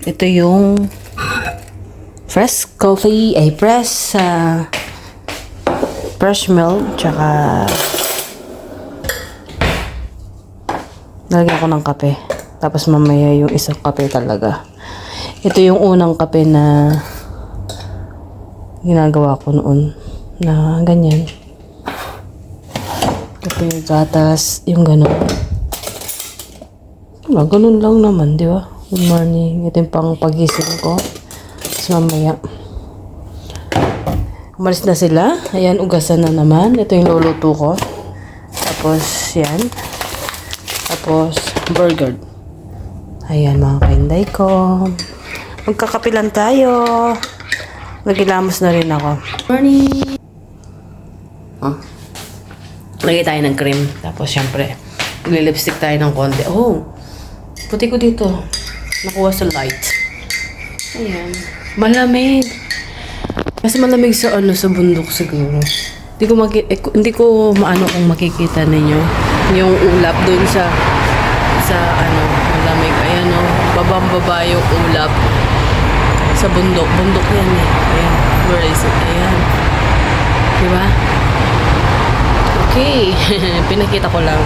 Ito yung fresh coffee, fresh milk, tsaka lalagyan ko ng kape. Tapos mamaya yung isang kape talaga. Ito yung unang kape na ginagawa ko noon na ganyan. Kape, gatas, yung gano'n. Ganun lang naman, di ba? Good morning. Ito yung pang pagising ko. Tapos mamaya. Umalis na sila. Ayan, ugasan na naman. Ito yung luluto ko. Tapos, yan. Tapos, burger. Ayan, mga kainday ko. Magkakapilan tayo. Nagilamos na rin ako. Morning! Lagay tayo ng cream. Tapos, syempre, lipstick tayo ng konti. Oh! Puti ko dito. Nakuha sa light. Ayan. Malamig. Kasi malamig sa sa bundok siguro. Hindi ko maano kung makikita ninyo yung ulap dun sa malamig. Ayan babang-baba yung ulap sa bundok. Bundok yan eh. Ayan. Where is it? Ayan. Diba? Okay. Pinakita ko lang.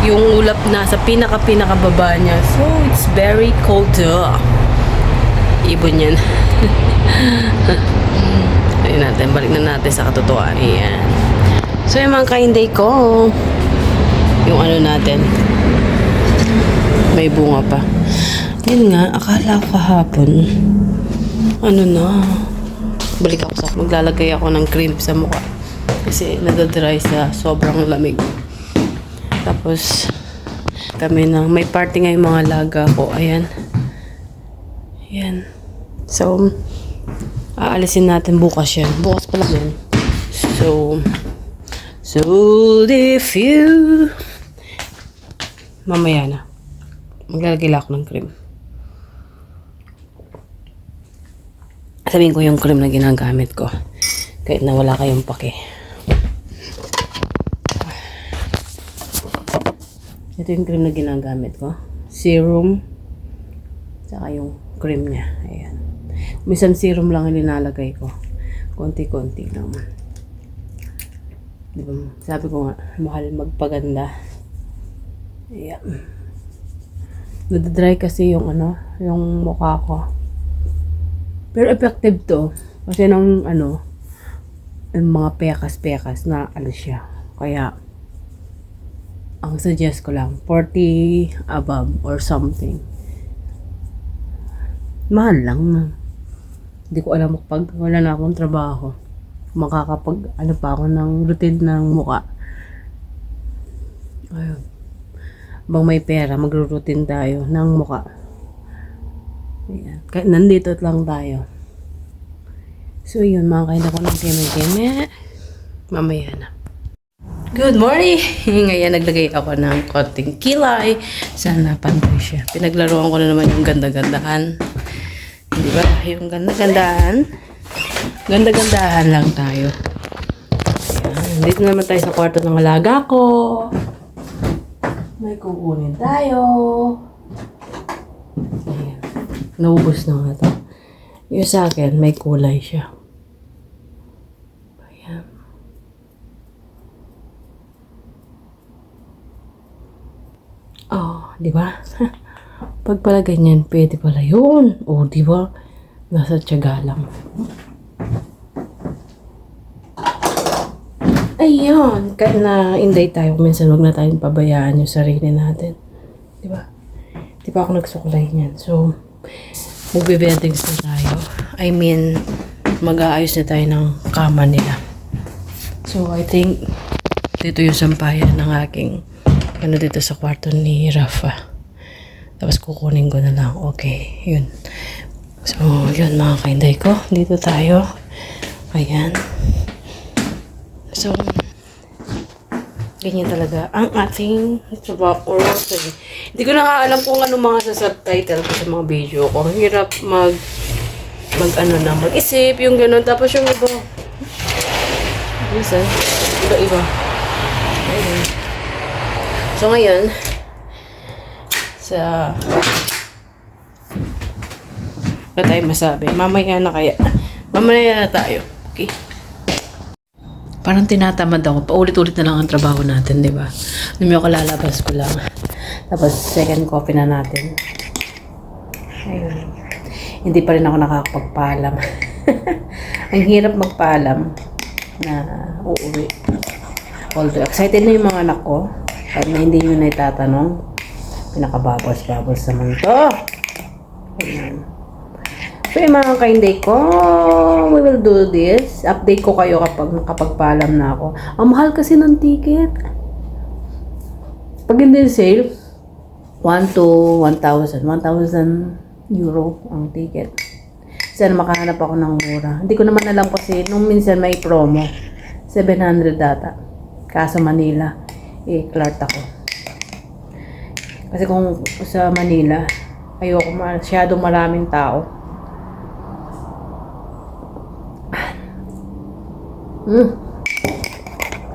Yung ulap na sa pinaka-baba niya. So, it's very cold. Ibon yan. Ayun natin. Balik na natin sa katotohanan. Ayan. So, yung mga kainday ko. Yung natin. May bunga pa. Yun nga. Akala ko kahapon. Balik ako maglalagay ako ng cream sa mukha. Kasi nadadry sa sobrang lamig. Tapos, may party nga yung mga laga ko. Ayan. Ayan. So, aalisin natin bukas yan. Bukas pala yan. So if you... Mamaya na. Maglalagay lang ako ng cream. Sabihin ko yung cream na ginagamit ko. Kahit na wala kayong pake. Ito yung cream na ginagamit ko. Serum. Saka yung cream niya. Ayan. Minsan serum lang nilalagay ko. Konti-konti lang. Diba? Sabi ko nga, mahal magpaganda. Ayan. Nadadry kasi yung yung mukha ko. Pero effective to. Kasi yung mga pekas-pekas na siya. Kaya, ang suggest ko lang, 40 above or something. Mahal lang na. Hindi ko alam pag wala na akong trabaho. Makakapag, pa ako ng routine ng mukha. Ayun. Bang may pera, magro-routine tayo ng mukha. Ayan. Kahit nandito lang tayo. So yun, mga kain ako ng keme-keme. Mamaya na. Good morning! Ngayon naglagay ako ng konting kilay. Sana pantay siya. Pinaglaruan ko na naman yung ganda-gandahan. Di ba? Yung ganda-gandahan. Ganda-gandahan lang tayo. Ayan. Dito naman tayo sa kwarto ng alaga ko. May kukunin tayo. Ayan. Naubos na nga ito. Yung sa akin, may kulay siya. Di ba? Pag pala ganyan, pwede pala yun. Di ba? Nasa tiyaga lang. Ayun. Kahit na inday tayo, minsan wag na tayong pabayaan yung sarili natin. Di ba? Di ba ako nagsukulay niyan? So, magbe-beddings na tayo. I mean, mag-aayos na tayo ng kama nila. So, I think, dito yung sampayan ng aking dito sa kwarto ni Rafa. Tapos kukunin ko na lang. Okay, yun. So, yun mga kainday ko. Dito tayo. Ayan. So, ganyan talaga ang ating trabaho. Hindi ko na nga alam kung ano mga sa subtitle ko sa mga video ko. Hirap mag-isip yung gano'n. Tapos yung iba. Minsan, iba-iba. Ayun. So, ngayon, sa... Wala tayo masabi. Mamaya na kaya. Mamaya na tayo. Okay? Parang tinatamad ako. Paulit-ulit na lang ang trabaho natin, di ba? Nung yung kalalabas ko lang. Tapos, second coffee na natin. Ayun. Hindi pa rin ako nakakapagpaalam. Ang hirap magpaalam na uuwi. Although, excited na yung mga anak ko. Kahit na hindi nyo na itatanong. Pinakababos-babos naman to. Ayun. So, yung mga kainday ko, we will do this. Update ko kayo kapag nakapagpaalam na ako. Ang mahal kasi ng ticket. Pag hindi sale, 1 to 1,000. 1,000 euro ang ticket. Sana makahanap ako ng mura. Hindi ko naman alam kasi nung minsan may promo. 700 data. Kaso Manila, Clark ako. Kasi kung sa Manila, ayoko masyadong maraming tao.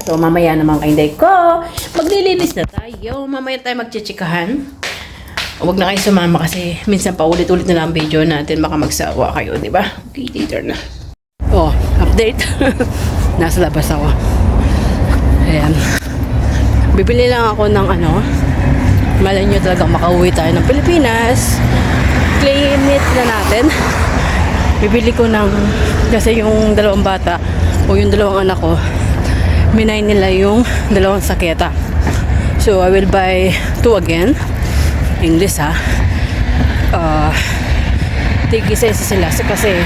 So, mamaya naman kainday ko, maglilinis na tayo. Mamaya tayo magchichikahan. Huwag na kayo sumama kasi minsan pa ulit-ulit na lang ang video natin. Baka magsawa kayo, di ba? Okay, later na. Oh, update. Nasa labas ako. Ayan. Bibili lang ako ng malay nyo talagang makauwi tayo ng Pilipinas. Claim it na natin. Bibili ko ng, kasi yung dalawang bata o yung dalawang anak ko, minay nila yung dalawang saketa. So, I will buy 2 again. English ha. Tig isa-isa sila. So, kasi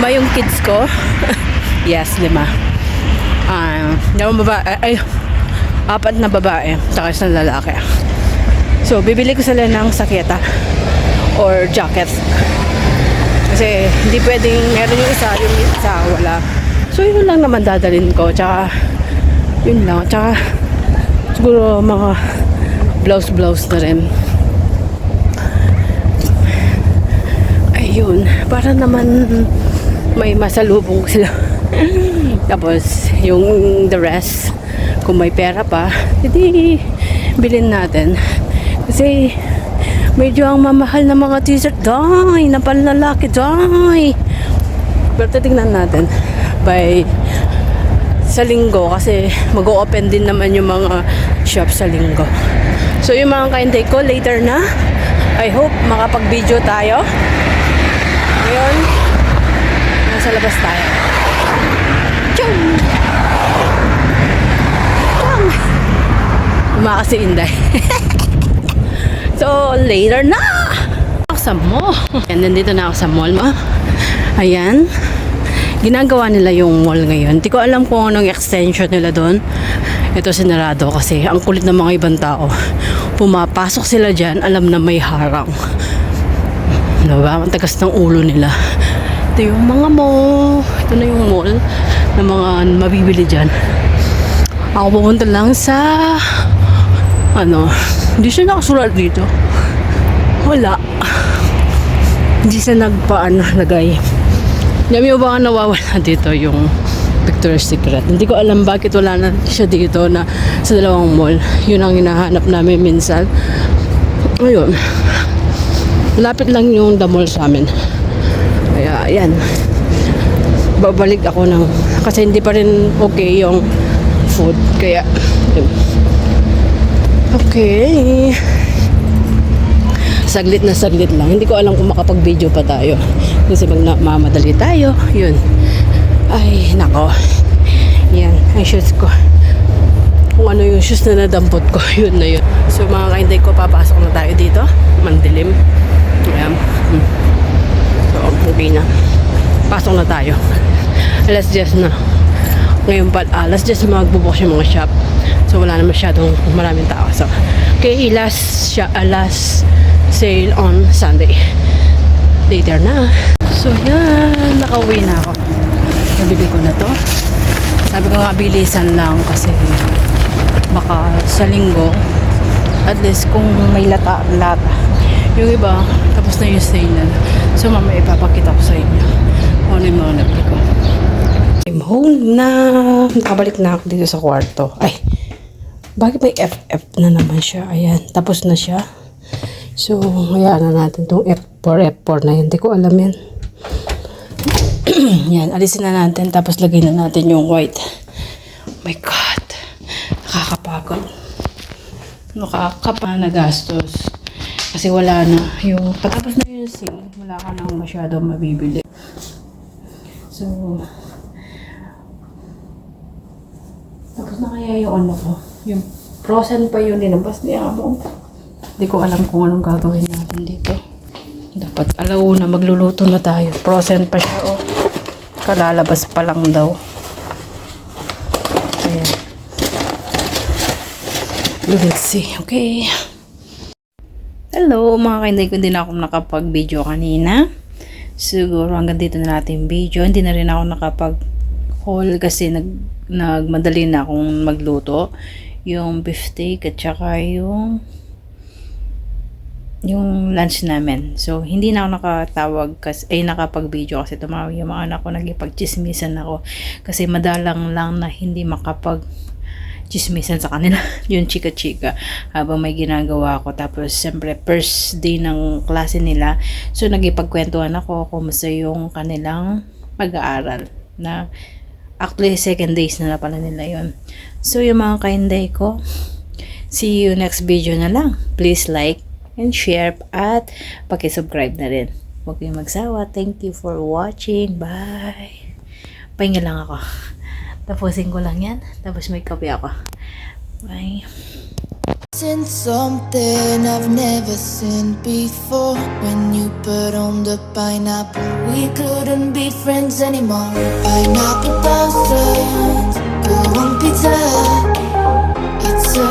5 yung kids ko. Yes, 5. Dalawang babae, 4 na babae, saka isang lalaki. So, bibili ko sila ng saketa or jacket. Kasi hindi pwedeng meron yung isa wala. So, yun lang naman dadalhin ko. Tsaka, yun lang. Tsaka, siguro mga blouse na rin. Ayun. Para naman may masalubong sila. Tapos, yung the rest, kung may pera pa, hindi bilhin natin. Kasi, medyo ang mamahal na mga t-shirt. Day! Na panlalaki. Day! Pero titignan natin by sa linggo kasi mag-o-open din naman yung mga shop sa linggo. So yung mga kainday ko later na, I hope makapag-video tayo. Ngayon nasa labas tayo. Chong! Chong! Umakas si Inday. So later na sa mall. And then dito na ako sa mall mo. Ayan. Ginagawa nila yung mall ngayon. Hindi ko alam kung anong extension nila doon. Ito sinarado kasi ang kulit ng mga ibang tao. Pumapasok sila dyan, alam na may harang. Diba? Ang tagas ng ulo nila. Ito yung mga mall. Ito na yung mall na mga mabibili dyan. Ako pupunta lang sa hindi siya nakasulat dito. Wala. Hindi siya lagay. Dami mo ba nga nawawala dito yung Victoria's Secret? Hindi ko alam bakit wala na siya dito na sa dalawang mall. Yun ang hinahanap namin minsan. Ayun. Lapit lang yung the mall sa amin. Kaya, ayan. Babalik ako kasi hindi pa rin okay yung food. Kaya, yun. Okay. Saglit lang. Hindi ko alam kung makapag-video pa tayo. Kasi magmamadali tayo. Yun. Ay, nako. Yan. Ang shoes ko. Kung ano yung shoes na nadampot ko, yun na yun. So, mga kainday ko, papasok na tayo dito. Mandilim. Ayan. So, okay na. Pasok na tayo. Alas 10 na. Ngayon pa, alas 10 magbubukas yung mga shop. So, wala na masyadong maraming tao. So, okay, last sale on Sunday. Later na. So, yan. Nakauwi na ako. Nabili ko na to. Sabi ko nga, bilisan lang kasi baka sa linggo at least kung may lata. Yung iba, tapos na yung sale na. So, mamaya ipapakita ko sa inyo kung ano yung mga nabili ko. I'm home na. Nakabalik na ako dito sa kwarto. Ay, bakit may FF na naman siya? Ayan, tapos na siya. So, hayaan na natin itong F4 na yun. Hindi ko alam yan. Yan, alisin na natin. Tapos lagyan na natin yung white. Oh my God. Nakakapagod. Nakakapa na gastos. Kasi wala na. Yung patapos na yung sale, wala ka nang masyadong mabibili. So, tapos na kaya yung ano ko. Yung frozen pa yun linabas ni Amo. Hindi ko alam kung anong gagawin natin dito. Dapat alauna magluluto na tayo. Frozen pa siya, oh. Kalalabas pa lang daw. Ayan. Let's see. Okay. Hello, mga kainday ko. Hindi na ako nakapag-video kanina. Siguro hanggang dito na natin video. Hindi na rin ako nakapag-haul kasi nagmadali na akong magluto. Yung beef steak at saka yung lunch namin. So, hindi na ako nakatawag kasi, nakapag-video kasi tumawag yung mga anak ko, nagipag-chismisan ako. Kasi madalang lang na hindi makapag-chismisan sa kanila. Yung chika-chika habang may ginagawa ko. Tapos, siyempre, first day ng klase nila. So, nagipagkwentuhan ako kumusta yung kanilang pag-aaral. Na, actually, second days na pala nila yun. So, yung mga kainday ko, see you next video na lang. Please like and share at paki-subscribe na rin. Huwag kayong magsawa. Thank you for watching. Bye. Pahinga lang ako. Tapusin ko lang yan. Tapos may kape ako. Bye. Seen something I've never seen before. When you put on the pineapple, we couldn't be friends anymore. Pineapple thousands, go on pizza. It's a